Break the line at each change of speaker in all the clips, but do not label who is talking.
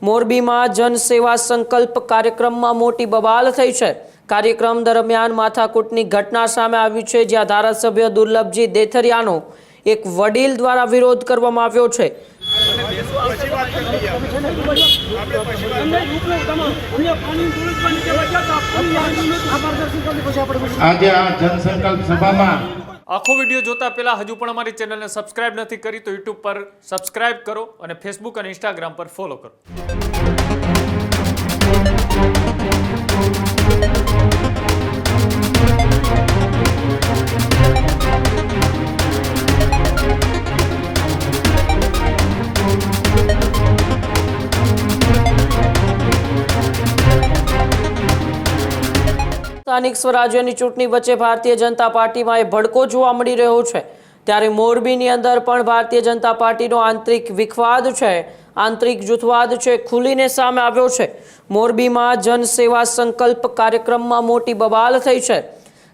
મોરબીમાં જનસેવા સંકલ્પ કાર્યક્રમમાં મોટી બબાલ થઈ છે। કાર્યક્રમ દરમિયાન માથાકૂટની ઘટના સામે આવી છે, જ્યાં ધારાસભ્ય દુર્લભજી દેથરિયાનો એક વડીલ દ્વારા વિરોધ કરવામાં આવ્યો છે।
આજે આ જનસંકલ્પ સભામાં
આખો વિડીયો જોતા પહેલા હજુ પણ અમારી ચેનલને સબસ્ક્રાઇબ નથી કરી તો યુટ્યુબ પર સબસ્ક્રાઇબ કરો અને ફેસબુક અને ઇન્સ્ટાગ્રામ પર ફોલો કરો।
સ્થાનિક સ્વરાજ્યની ચૂંટણી વચ્ચે ભારતીય જનતા પાર્ટીમાં એ ભડકો જોવા મળી રહ્યો છે, ત્યારે મોરબીની અંદર પણ ભારતીય જનતા પાર્ટીનો આંતરિક વિખવાદ છે, આંતરિક જૂથવાદ છે, ખુલીને સામે આવ્યો છે। મોરબીમાં જનસેવા સંકલ્પ કાર્યક્રમમાં મોટી બબાલ થઈ છે।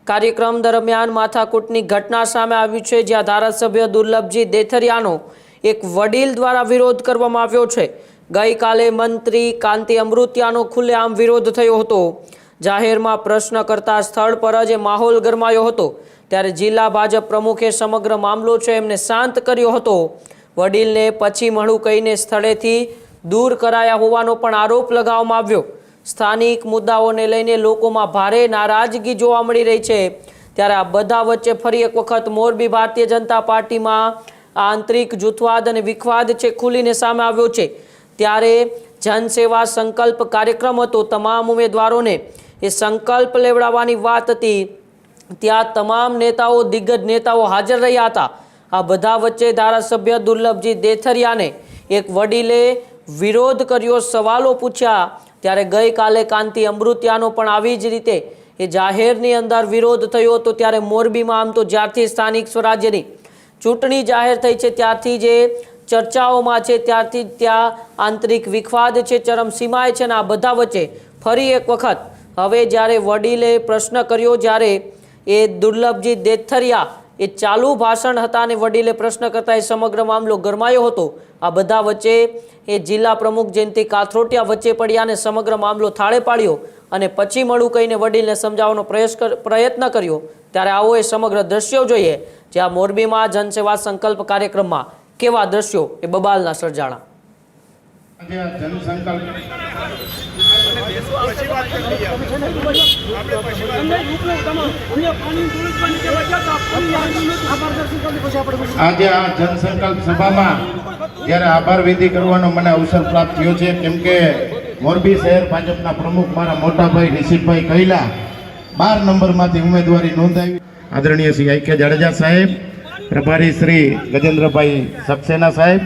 કાર્યક્રમ દરમિયાન માથાકૂટની ઘટના સામે આવી છે, જ્યાં ધારાસભ્ય દુર્લભજી દેથરિયાનો એક વડીલ દ્વારા વિરોધ કરવામાં આવ્યો છે। ગઈકાલે મંત્રી કાંતિ અમૃતિયાનો ખુલ્લેઆમ વિરોધ થયો હતો। જાહેરમાં પ્રશ્ન કરતા સ્થળ પર જ માહોલ ગરમાયો હતો, ત્યારે જિલ્લા ભાજપ પ્રમુખે સમગ્ર મામલો છે એમને શાંત કર્યો હતો। વડીલને પછી મળું કહીને સ્થળેથી દૂર કરાયા હોવાનો પણ આરોપ લગાવવામાં આવ્યો। સ્થાનિક મુદ્દાઓને લઈને લોકોમાં ભારે નારાજગી જોવા મળી રહી છે, ત્યારે આ બધા વચ્ચે ફરી એક વખત મોરબી ભારતીય જનતા પાર્ટીમાં આંતરિક જૂથવાદ અને વિખવાદ છે ખુલીને સામે આવ્યો છે। ત્યારે જનસેવા સંકલ્પ કાર્યક્રમ હતો, તમામ ઉમેદવારોને એ સંકલ્પ લેવડાવવાની વાત હતી, ત્યાં તમામ નેતાઓ, દિગ્ગજ નેતાઓ હાજર રહ્યા હતા। આ બધા વચ્ચે ધારાસભ્ય દુર્લભજી દેથરિયાને એક વડીલે વિરોધ કર્યો, સવાલો પૂછ્યા, ત્યારે ગઈકાલે કાંતિ અમૃતિયાનો પણ આવી જ રીતે એ જાહેરની અંદર વિરોધ થયો હતો। ત્યારે મોરબીમાં આમ તો જ્યારથી સ્થાનિક સ્વરાજ્યની ચૂંટણી જાહેર થઈ છે ત્યારથી જે ચર્ચાઓમાં છે, ત્યારથી ત્યાં આંતરિક વિખવાદ છે, ચરમસીમાએ છે, અને આ બધા વચ્ચે ફરી એક વખત હવે જ્યારે વડીલે પ્રશ્ન કર્યો, જ્યારે એ દુર્લભજી દેથરિયા એ ચાલુ ભાષણ હતા અને વડીલે પ્રશ્ન કરતા એ સમગ્ર મામલો ગરમાયો હતો। આ બધા વચ્ચે એ જિલ્લા પ્રમુખ જયંતિ કાથરોટિયા વચ્ચે પડ્યા અને સમગ્ર મામલો થાળે પાડ્યો અને પછી મળું કહીને વડીલને સમજાવવાનો પ્રયત્ન કર્યો। ત્યારે આવો એ સમગ્ર દ્રશ્યો જોઈએ, જ્યાં મોરબીમાં જનસેવા સંકલ્પ કાર્યક્રમમાં કેવા દ્રશ્યો એ બબાલના સર્જાણા।
આજે આ જનસંકલ્પ સભામાં જ્યારે આભાર વિધિ કરવાનો મને અવસર પ્રાપ્ત થયો છે, કેમ કે મોરબી શહેર ભાજપના પ્રમુખ મારા મોટાભાઈ રિષિભાઈ કૈલા 12 નંબરમાંથી ઉમેદવારી નોંધાવી। આદરણીય શ્રી આઈ કે જાડેજા સાહેબ, પ્રભારી શ્રી ગજેન્દ્રભાઈ સક્સેના સાહેબ,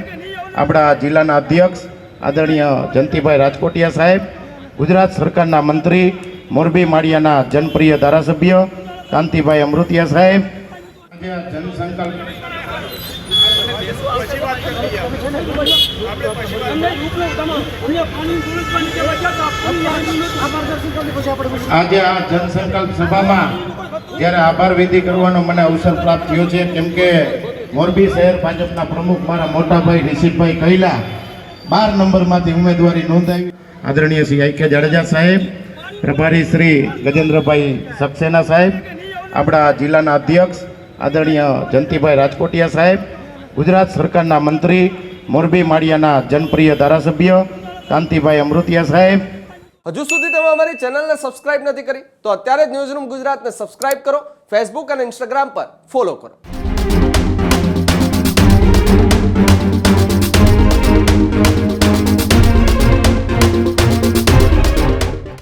આપણા જિલ્લાના અધ્યક્ષ આદરણીય જયંતિભાઈ રાજકોટિયા સાહેબ, ગુજરાત સરકારના મંત્રી, મોરબી માળિયાના જનપ્રિય ધારાસભ્ય કાંતિભાઈ અમૃતિયા સાહેબ, આજે આ જનસંકલ્પ સભામાં જ્યારે આભાર વિધિ કરવાનો મને અવસર પ્રાપ્ત થયો છે, કેમ કે મોરબી શહેર ભાજપના પ્રમુખ મારા મોટાભાઈ રિષિભાઈ કૈલા 12 નંબરમાંથી ઉમેદવારી નોંધાવી। આદરણીય શ્રી આઈ કે જાડેજા સાહેબ, પ્રભારી શ્રી ગજેન્દ્રભાઈ સક્સેના સાહેબ, આપણા જિલ્લાના અધ્યક્ષ આદરણીય જયંતિભાઈ રાજકોટિયા સાહેબ, ગુજરાત સરકારના મંત્રી, મોરબી માળિયાના જનપ્રિય ધારાસભ્ય કાંતિભાઈ અમૃતિયા સાહેબ।
હજુ સુધી તમે અમારી ચેનલને સબસ્ક્રાઇબ નથી કરી તો અત્યારે જ ન્યૂઝરૂમ ગુજરાતને સબસ્ક્રાઇબ કરો, ફેસબુક અને ઇન્સ્ટાગ્રામ પર ફોલો કરો।